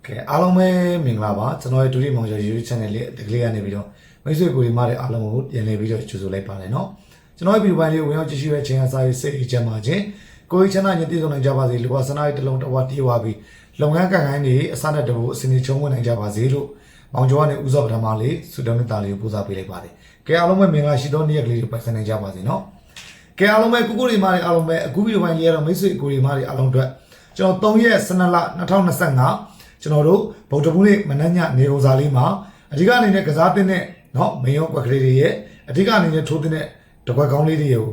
အားလုံးပဲမင်္ဂလာပါကျွန်တော်ရဲ့ဒုတိယမောင်ကျော် YouTube channel လေးတကလေးကနေပြီးတော့မိတ်ဆွေကိုဒီမှာတဲ့အားလုံးကိုပြန်လည်ပြီးတော့ကြိုဆိုလိုက်ပါတယ်เนาะကျွန်တော်ရဲ့ဗီဒီယိုပိုင်းလေးဝင်ရောက်ကြည့်ရှုတဲ့ချိန်ကစားရေးစိတ်အေးချမ်းပါခြင်းကိုယ်ချမ်းသာညတည်ဆုံးနိုင်ကြပါစေလူဝဆန္ဒရဲ့တလုံးတစ်ဝတည်ဝပြီးလုပ်ငန်းကိုင်ကိုင်းတွေအစနဲ့တဖို့အစဉ်ချုံဝင်နိုင်ကြပါစေလို့မောင်ကျော်ကနေဥစောပထမလေးဆုတောင်းတဲ့တာလေးကိုပို့စားပေးလိုက်ပါတယ်အားလုံးပဲမင်္ဂလာရှိသောနေ့ကလေးကိုပိုင်ဆိုင်နိုင်ကြပါစေเนาะအားလုံးပဲကိုကိုဒီမားတွေအားလုံးပဲအခုဗီဒီယိုပိုင်းလေးရတော့မိတ်ဆွေကိုဒီမားတွေအားလုံးအတွက်ကျွန်တော်3ရက်12လ2025ကျွန်တော်တို့ဗုဒ္ဓဘုနေ့မနက်ညနေကုန်စာလေးမှာအဓိကအနေနဲ့ကစားတင်တဲ့เนาะမင်းရောကွက်ကလေးတွေရဲ့အဓိကအနေနဲ့ထိုးတဲ့တကွက်ကောင်းလေးတွေကို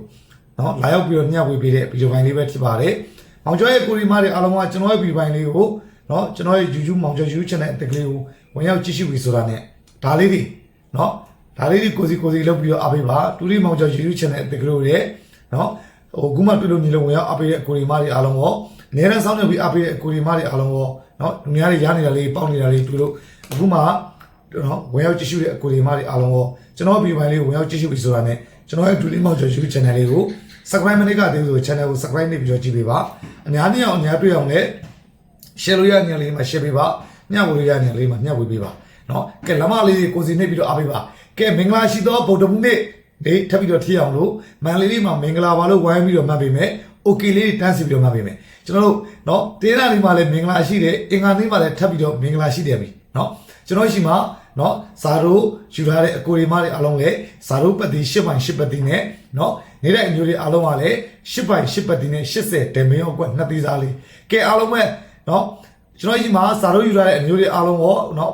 เนาะလာရောက်ပြီးတော့ညှပ်ဝေပေးတဲ့ဗီဒီယိုပိုင်းလေးပဲဖြစ်ပါတယ်။မောင်ကျော်ရဲ့ကိုရီမားတွေအားလုံးကကျွန်တော်ရဲ့ဗီဒီယိုပိုင်းလေးကိုเนาะကျွန်တော်ရဲ့ YouTube မောင်ကျော် YouTube channel အတက်ကလေးကိုဝင်ရောက်ကြည့်ရှုပြီးဆိုတာနဲ့ဒါလေးတွေเนาะဒါလေးတွေကိုစီလုပ်ပြီးတော့အားပေးပါတူရီမောင်ကျော် YouTube channel အတက်ကလေးတွေเนาะဟိုခုမှတွေ့လို့နေလို့ဝင်ရောက်အားပေးတဲ့ကိုရီမားတွေအားလုံးကိုအနည်းဆုံးစောင့်နေပြီးအားပေးတဲ့ကိုရီမားတွေအားလုံးကိုเนาะလူများတွေရနေတာလေးပေါက်နေတာလေးတွေ့လို့အခုမှเนาะဝင်ရောက်ကြည့်ရှုတဲ့အကိုရီမားတွေအားလုံးကိုကျွန်တော်ဗီဒီယိုပိုင်းလေးကိုဝင်ရောက်ကြည့်ရှုပြီးဆိုတာနဲ့ကျွန်တော်ရဲ့တူရီမောင်ကျော် YouTube channel လေးကို subscribe မနေကသေးဘူးဆို channel ကို subscribe နေပြီးတော့ကြည့်ပေးပါအများကြီးအောင်အများတွေ့အောင်လည်း share လို့ရတဲ့နေရာလေးမှာ share ပေးပါမျှဝေလို့ရတဲ့နေရာလေးမှာမျှဝေပေးပါเนาะကဲလမလေးကိုစီနေပြီးတော့အားပေးပါကဲမင်္ဂလာရှိသောဗုဒ္ဓဘုနေ့ဒီထပ်ပြီးတော့ထည့်အောင်လို့မန်လေးမှာမင်္ဂလာပါလို့ဝိုင်းပြီးတော့မှတ်ပေးမယ် okay လေးတန်းစီပြီးတော့မှတ်ပေးမယ်ကျွန်တော်တို့เนาะတေးရလေးမှာလည်းမင်္ဂလာရှိတယ်အင်္ဂါနေ့မှာလည်းထပ်ပြီးတော့မင်္ဂလာရှိတယ်ပြီเนาะကျွန်တော်ရှိမှာเนาะဇာတို့ယူထားတဲ့အကိုရီမတွေအားလုံးလည်းဇာတို့ပတ်တီ10ပိုင်10ပတ်တီနဲ့เนาะနေတဲ့အမျိုးတွေအားလုံးကလည်း10ပိုင်10ပတ်တီနဲ့80ဒမင်းရောက်ကွက်နှစ်သီးစားလေးကဲအားလုံးပဲเนาะကျွန်တော်ရှိမှာဇာတို့ယူထားတဲ့အမျိုးတွေအားလုံးရောเนาะ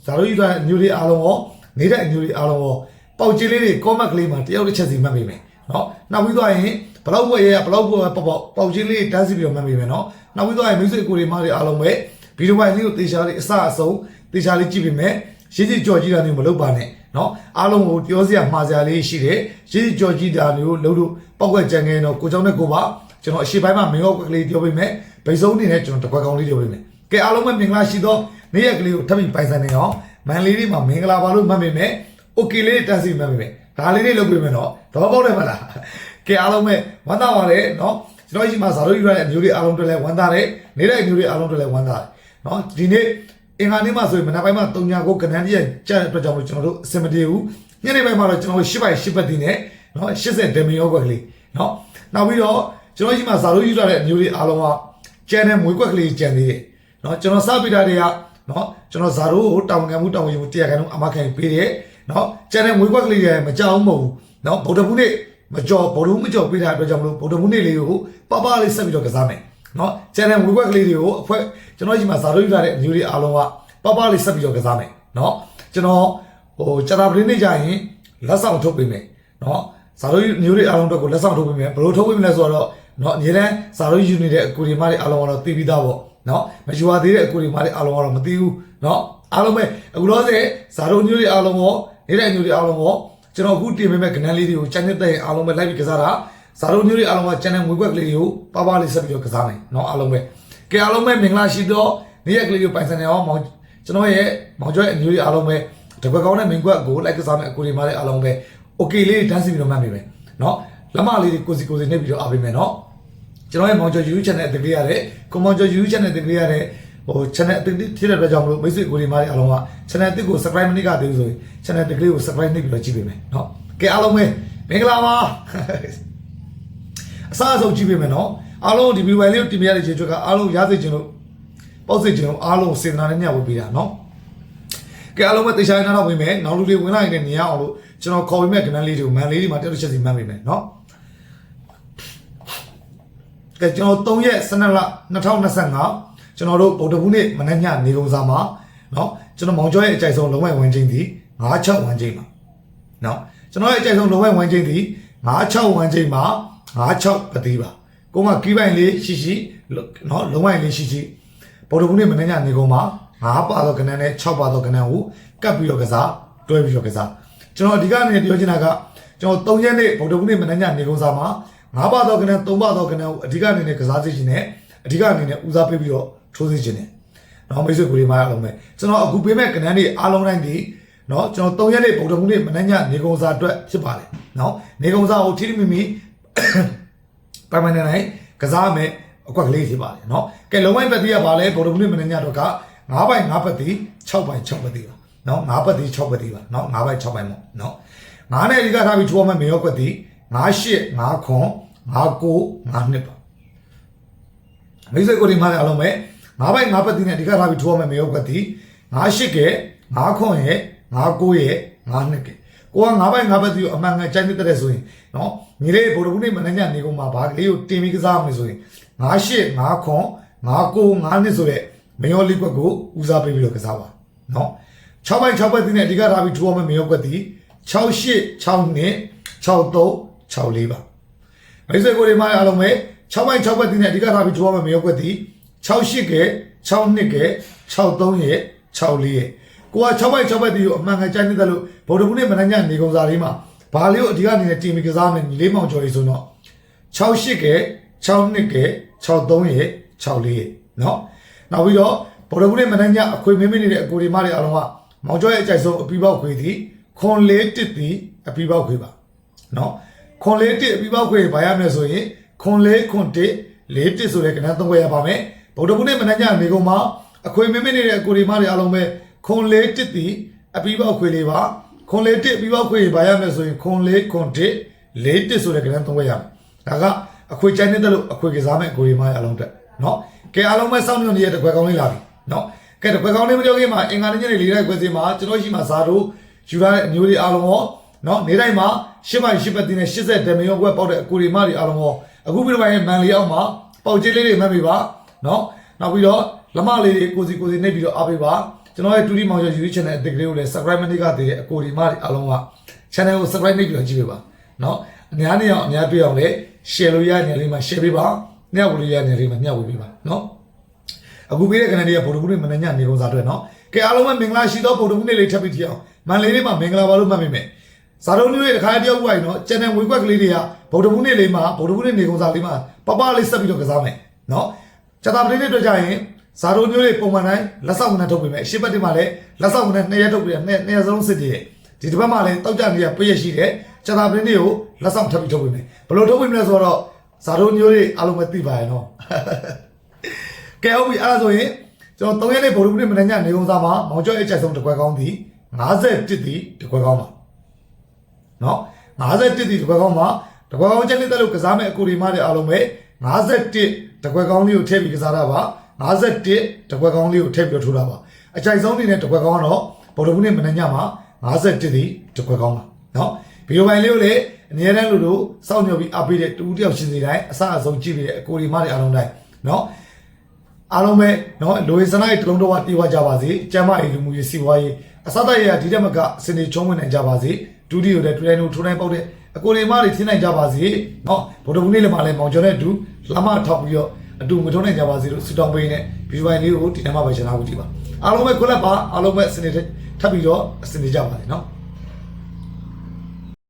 ဇာတို့ယူထားတဲ့အမျိုးတွေအားလုံးရောနေတဲ့အမျိုးတွေအားလုံးရောပေါက်ကြီးလေးတွေ comment ကလေးမှာတယောက်တစ်ချက်စီမှတ်ပေးမယ်เนาะနောက်ပြီးတော့ရင်ဘလောက်ပွဲရဘလောက်ပွဲပေါက်ကြီးလေးတန်းစီပြီးတော့မှတ်ပေးမယ်เนาะနောက်ပြီးတော့ရင်မိတ်ဆွေကိုရီမတွေအားလုံးပဲဗီဒီယိုပိုင်းလေးကိုတေချာလေးအစအဆုံးတေချာလေးကြည့်ပေးမယ်ရှင်းရှင်းကြော်ကြည့်တာမျိုးမလုပ်ပါနဲ့เนาะအားလုံးကိုပြောစရာမှားစရာလေးရှိတယ်ရှင်းရှင်းကြော်ကြည့်တာမျိုးလို့လို့ပောက်ကွက်ကြံငယ်တော့ကိုเจ้าနဲ့ကိုပါကျွန်တော်အရှိပိုင်းမှာမင်းရောကွက်ကလေးပြောပေးမယ်ဗိတ်ဆုံးနေနဲ့ကျွန်တော်တကွက်ကောင်းလေးပြောပေးမယ်ကဲအားလုံးပဲမင်္ဂလာရှိသောနေ့ရက်ကလေးကိုထပ်ပြီးပိုင်ဆိုင်နေအောင်မန်လေးတွေမှာမင်္ဂလာပါလို့မှတ်မိမယ်โอเคလေးတန်းစီမှတ်မိမယ်ဒါလေးတွေလုပ်ပေးမယ်เนาะတော့ပေါက်တယ်မလားကဲအားလုံးပဲဝမ်းသာပါလေเนาะကျွန်တော်ရှိမှာဇာတို့ယူရတဲ့အမျိုးတွေအားလုံးတွေလည်းဝမ်းသာတယ်နေတဲ့အမျိုးတွေအားလုံးတွေလည်းဝမ်းသာတယ်เนาะဒီနေ့အင်္ဂါနေ့မှာဆိုရင်မနက်ပိုင်းမှာ3ညကိုကနန်းကြီးကျတဲ့အတွက်ကြောင့်ကျွန်တော်တို့အစင်မပြေဘူးညနေပိုင်းမှာတော့ကျွန်တော်10ပိုင်း10ပတ်တင်နဲ့เนาะ80ဒမီယောကွက်ကလေးเนาะနောက်ပြီးတော့ကျွန်တော်ရှိမှာဇာတို့ယူရတဲ့အမျိုးတွေအားလုံးကကျန်တဲ့မွေးကွက်ကလေးကျန်သေးတယ်เนาะကျွန်တော်စပိတာတွေကเนาะကျွန်တော်ဇာတို့ကိုတောင်းခံမှုတောင်းယူမှုတရားခံမှုအမခံပေးတယ်เนาะကျန်တဲ့မွေးကွက်ကလေးတွေမကြောက်မဟုတ်ဘူးเนาะဗုဒ္ဓဘုနေ့မကြော်ဗုဒ္ဓဘုမကြော်ပေးတဲ့အတွက်ကြောင့်မလို့ဗုဒ္ဓဘုနေ့လေးကိုပပလေးဆက်ပြီးတော့ကစားမယ်เนาะကျန်တဲ့မွေးကွက်ကလေးတွေကိုအဖွဲ့ကျွန်တော်ဒီမှာဇာတို့ယူရတဲ့အမျိုးတွေအားလုံးကပပလေးဆက်ပြီးတော့ကစားမယ်เนาะကျွန်တော်ဟိုကျတာပရင်းနေကြရင်လက်ဆောင်ထုတ်ပေးမယ်เนาะဇာတို့မျိုးတွေအားလုံးအတွက်ကိုလက်ဆောင်ထုတ်ပေးမယ်ဘယ်လိုထုတ်ပေးမလဲဆိုတော့เนาะအများတန်းဇာတို့ယူနေတဲ့အကူဒီမားတွေအားလုံးကတော့သိပြီးသားပေါ့เนาะမယူရသေးတဲ့အကူဒီမားတွေအားလုံးကတော့မသိဘူးเนาะအားလုံးပဲအခုတော့ဇာတို့မျိုးတွေအားလုံးရောနေတဲ့မျိုးတွေအားလုံးရောကျွန်တော်အခုတင်ပေးမဲ့ကဏ္ဍလေးတွေကိုချန်တဲ့တဲ့အားလုံးပဲလိုက်ပြီးကစားတာဇာတို့မျိုးတွေအားလုံးကချန်တဲ့ငွေကွက်ကလေးတွေကိုပပလေးဆက်ပြီးတော့ကစားမယ်เนาะအားလုံးပဲကဲအားလုံးပဲမင်္ဂလာရှိသောနေ့ရက်ကလေးကိုပိုင်ဆိုင်နေအောင်ကျွန်တော်ရဲ့မောင်ကျော်ရဲ့အမျိုးတွေအားလုံးပဲတကွက်ကောင်းတဲ့မင်ကွက်ကိုလိုက်ကစားမဲ့အကူဒီမားတွေအားလုံးပဲโอเคလေးတန်းစီပြီးတော့မှတ်မိမယ်เนาะလက်မလေးတွေကိုစီနေပြီးတော့အားပေးမယ်เนาะကျွန်တော်ရဲ့မောင်ကျော် YouTube channel အတကလေးရတယ်ကိုမောင်ကျော် YouTube channel အတကလေးရတယ်ဟို channel အတကလေးဖြစ်တဲ့အတွက်ကြောင့်မလို့မိတ်ဆွေကိုဒီမားတွေအားလုံးက channel အတကို subscribe မနေကြသေးဘူးဆိုရင် channel အတကလေးကို subscribe နေပြီးတော့ကြည့်ပေးမယ်เนาะကဲအားလုံးပဲမင်္ဂလာပါအစားအဆုံးကြည့်ပေးမယ်เนาะအားလုံးဒီ video လေးကိုတင်ပြရတဲ့ခြေချွတ်ကအားလုံးရစေချင်လို့ပေါ့စေချင်လို့အားလုံးစေတနာနဲ့ညှပ်ဝေးပေးတာเนาะကဲအားလုံးပဲတေချာနာတော့ဝင်မယ်နောက်လူတွေဝင်လာရင်လည်းနေရအောင်လို့ကျွန်တော်ခေါ်ပေးမဲ့ကဏ္ဍလေးတွေကိုမန်လေးတွေမှာတက်တက်ချက်စီမှတ်ပေးမယ်เนาะကဲကျွန်တော်3ရက်12လ2025ကျွန်တော်တို့ဗုဒ္ဓဘုနေ့မနက်ညနေကုန်စာမှာเนาะကျွန်တော်မောင်ကျော်ရဲ့အကြိုက်ဆုံးလုံးဝဝန်းချင်းဒီ96ဝန်းချင်းမှာเนาะကျွန်တော်ရဲ့အကြိုက်ဆုံးလုံးဝဝန်းချင်းဒီ96ဝန်းချင်းမှာ96ပတိပါကိုမကီးပိုင်လေးရှိเนาะလုံးဝလေးရှိဗုဒ္ဓဘုနေ့မနက်ညနေကုန်မှာ9ပါတော့ကဏ္ဍနဲ့6ပါတော့ကဏ္ဍကိုကပ်ပြီးတော့ကစားတွဲပြီးတော့ကစားကျွန်တော်အဓိကအနေနဲ့ပြောချင်တာကကျွန်တော်3ရက်နေ့ဗုဒ္ဓဘုနေ့မနက်ညနေကုန်စာမှာ9ပါတော့ကဏ္ဍ3ပါတော့ကဏ္ဍကိုအဓိကအနေနဲ့ကစားစေချင်တယ်အဓိကအနေနဲ့ဦးစားပေးပြီးတော့ထိုးစေချင်တယ်။နောက်မိတ်ဆွေကိုဒီမှာအားလုံးပဲကျွန်တော်အခုပေးမဲ့ကဏ္ဍတွေအားလုံးတိုင်းဒီเนาะကျွန်တော်3ရက်နေ့ဗုဒ္ဓဘုနေ့မနက်ညနေကုန်စာအတွက်ဖြစ်ပါတယ်เนาะနေကုန်စာကိုထိထိမိမိပိုင်ပိုင်နိုင်ကစားမယ်အကွက်ကလေးဖြစ်ပါတယ်เนาะကဲလုံးဝပတ်တိရပါလဲဗုဒ္ဓဘုနေ့မနက်ညတော့ကအ 9ပိုင်9ပတ်တီ6ပိုင်6ပတ်တီပါနော်9ပတ်တီ6ပတ်တီပါနော်9ပိုင်6ပိုင်ပေါ့နော်9နဲ့အဓိကထားပြီးထိုးအောင်မယ်ရောကွက်တီ9 8 9ခွန်9 9 9နှစ်ပါမိတ်ဆွေကိုဒီမှာအားလုံးပဲ9ပိုင်9ပတ်တီနဲ့အဓိကထားပြီးထိုးအောင်မယ်ရောကွက်တီ9 8ကဲ9ခွန်ရဲ့9 9ရဲ့9နှစ်ကဲကိုက9ပိုင်9ပတ်တီကိုအမှန်ကန်ကြိုက်နေတဲ့ဆိုရင်နော်ညီလေးဗိုလ်တော်ဘူးနေမနှညနေကုန်မှာဗာကလေးကိုတင်ပြီးကစားမယ်ဆိုရင်9 8 9ခွန်9 9 9နှစ်ဆိုတဲ့မယောလိကွက်ကိုဦးစားပေးပြီးတော့ကစားပါနော်6ပိုင်6ပတ်တီနဲ့အဓိကထားပြီးထိုးအောင်မယ်မယောကွက်တီ6 8 6နှစ်6 3 6 4ပါမိတ်ဆွေကိုဒီမှာအားလုံးပဲ6ပိုင်6ပတ်တီနဲ့အဓိကထားပြီးထိုးအောင်မယ်မယောကွက်တီ6 8ကဲ6နှစ်ကဲ6 3ရဲ့6 4ရဲ့ကိုက6ပိုက်6ပတ်တီကိုအမှန်ကန်ကြိုက်နေတယ်လို့ဗော်ဒဘူးနဲ့မနှညနေကုန်စားလေးမှာဘာလေးကိုအဓိကနေနဲ့တင်ပြီးကစားမယ်ညီလေးမောင်ကျော်ကြီးဆိုတော့6 8ကဲ6နှစ်ကဲ6 3ရဲ့6 4ရဲ့နော်နောက်ပြီးတော့ဗော်ဒဘူးနဲ့မနှညအခွေမင်းမင်းနေတဲ့အကိုဒီမတွေအားလုံးကမောင်ကျော်ရဲ့အကြိုက်ဆုံးအပီးပေါက်ခွေသည်ခွန်လေးတစ်သည်အပီးပေါက်ခွေပါနော်ခွန်လေးတစ်အပီးပေါက်ခွေဘာရမလဲဆိုရင်ခွန်လေးခွန်တစ်လေးတစ်ဆိုတဲ့ကဏ္ဍ3ခွဲရပါမယ်ဗော်ဒဘူးနဲ့မနှညနေကုန်မှာအခွေမင်းမင်းနေတဲ့အကိုဒီမတွေအားလုံးပဲခွန်လေးတစ်သည်အပီးပေါက်ခွေလေးပါခွန်လေးတစ်အပီးပေါက်ခွေဘာရမလဲဆိုရင်ခွန်လေးခွန်တစ်လေးတစ်ဆိုတဲ့ကဏ္ဍ3ခွဲရမယ်ဒါကအခွေချိုင်းနေတဲ့လို့အခွေကစားမဲ့အကိုဒီမတွေအားလုံးတက်နော်ကဲအားလုံးပဲစောင့်မျှော်နေတဲ့တခွဲကောင်းလေးလာပြီနော်ကဲတခွဲကောင်းလေးမပြောခင်မှာအင်္ဂါနေ့ညနေ၄တိုက်ခွဲစီမှာကျွန်တော်ရှိမှာဇာတို့ယူထားတဲ့အမျိုးတွေအားလုံးရောနော်နေတိုင်းမှာ10ပိုင်10ပတ်တီနဲ့80ဒမီယောကွက်ပေါက်တဲ့အကူရီမတွေအားလုံးရောအခုပြီးတော့ပိုင်းမန်လီအောင်မှာပေါက်ကျင်းလေးတွေမှတ်ပေးပါနော်နောက်ပြီးတော့လက်မလေးတွေကိုစီနှိပ်ပြီးတော့အားပေးပါကျွန်တော်ရဲ့2D မောင်ကျော် YouTube channel အသစ်ကလေးကိုလည်း subscribe မနှိပ်ကသေးတဲ့အကူရီမတွေအားလုံးက channel ကို subscribe နှိပ်ပြီးတော့ကြည့်ပေးပါနော်အများနဲ့အောင်အများတွေ့အောင်လည်း share လို့ရတဲ့နေရာလေးမှာ share ပေးပါမျှဝေလို့ရတဲ့နေရာလေးမှာမျှဝေပေးပါနော်အခုပေးတဲ့ကဏ္ဍတွေကဗိုလ်တော်ဘူးတွေမနှညနေကုန်စားတွေ့နော်ကဲအားလုံးပဲမင်္ဂလာရှိသောဗိုလ်တော်ဘူးတွေလေးထပ်ပြီးထီအောင်မန်လေးလေးမှာမင်္ဂလာပါလို့မှတ်မိမယ်ဇာတုံးလေးတွေတစ်ခါတည်းဥပိုင်နော် channel ဝေကွက်ကလေးတွေကဗိုလ်တော်ဘူးတွေလေးမှာဗိုလ်တော်ဘူးတွေနေကုန်စားလေးမှာပပလေးဆက်ပြီးတော့ကစားမယ်နော်ချတာပလေးတွေတွေ့ကြရင်ဇာတုံးမျိုးတွေပုံမှန်တိုင်းလက်ဆောင်နဲ့ထုတ်ပေးမယ်အရှိပတ်တွေမှာလည်းလက်ဆောင်နဲ့2ရက်ထုတ်ပေးတယ်2ရက်ဆုံးစစ်တည်ဒီတစ်ပတ်မှာလည်းတောက်ကြနေရပြည့်ရရှိတယ်ချတာပလေးတွေကိုလက်ဆောင်ထပ်ပြီးထုတ်ပေးမယ်ဘယ်လိုထုတ်ပေးမလဲဆိုတော့ဇာတုံးမျိုးတွေအားလုံးပဲသိပါရဲ့နော်ကဲဟုတ်ပြီအဲ့ဒါဆိုရင်ကျွန်တော်3ရက်နေ့ဗိုလ်တော်ဘူးတွေမနှညနေကုန်စားမှာမောင်ကျော်ရဲ့အချက်ဆုံးတစ်ခွဲကောင်းသည်51သည်တစ်ခွဲကောင်းပါနော်51သည်တစ်ခွဲကောင်းပါတစ်ခွဲကောင်းချက်နဲ့တက်လို့ကစားမဲ့အကူဒီမတွေအားလုံးပဲ51တစ်ခွဲကောင်းလေးကိုထည့်ပြီးကစားတာပါ51တစ်ခွဲကောင်းလေးကိုထည့်ပြီးထိုးတာပါအကြိုက်ဆုံးအနေနဲ့တစ်ခွဲကောင်းကတော့ဗိုလ်တော်ဘူးနဲ့မနှညမှာ51သည်တစ်ခွဲကောင်းပါနော်ဗီဒီယိုပိုင်းလေးကိုလည်းအနည်းတန်းလို့စောင့်မျှော်ပြီးအားပေးတဲ့တူတယောက်ရှင်စီတိုင်းအစအဆုံးကြည့်ပြီးတဲ့အကူဒီမတွေအားလုံးတိုင်းနော်အားလုံးပဲနော်လိုရစနာရဲ့တလုံးတော်တီးဝကြပါစေကျမ်းမာရေးလူမှုရေးစီးပွားရေးအစသက်ရဒီတက်မကအစနေချုံးဝင်နိုင်ကြပါစေဒုတိယတဲ့တွေ့တိုင်းထိုးတိုင်းပေါက်တဲ့အကိုလေးမတွေထင်းနိုင်ကြပါစေနော်ဗိုလ်တော်ဘူးနေ့လည်းမလဲမောင်ကျော်နဲ့အတူလမ်းမထောက်ပြီးတော့အတူမထုံးနိုင်ကြပါစေလို့ဆုတောင်းပေးနေဗီဒီယိုပိုင်းလေးကိုဒီနေ့မှပဲရှင်းထားဖို့ကြည့်ပါအားလုံးပဲခွက်လက်ပါအားလုံးပဲအစနေထပ်ပြီးတော့အစနေကြပါစေနော်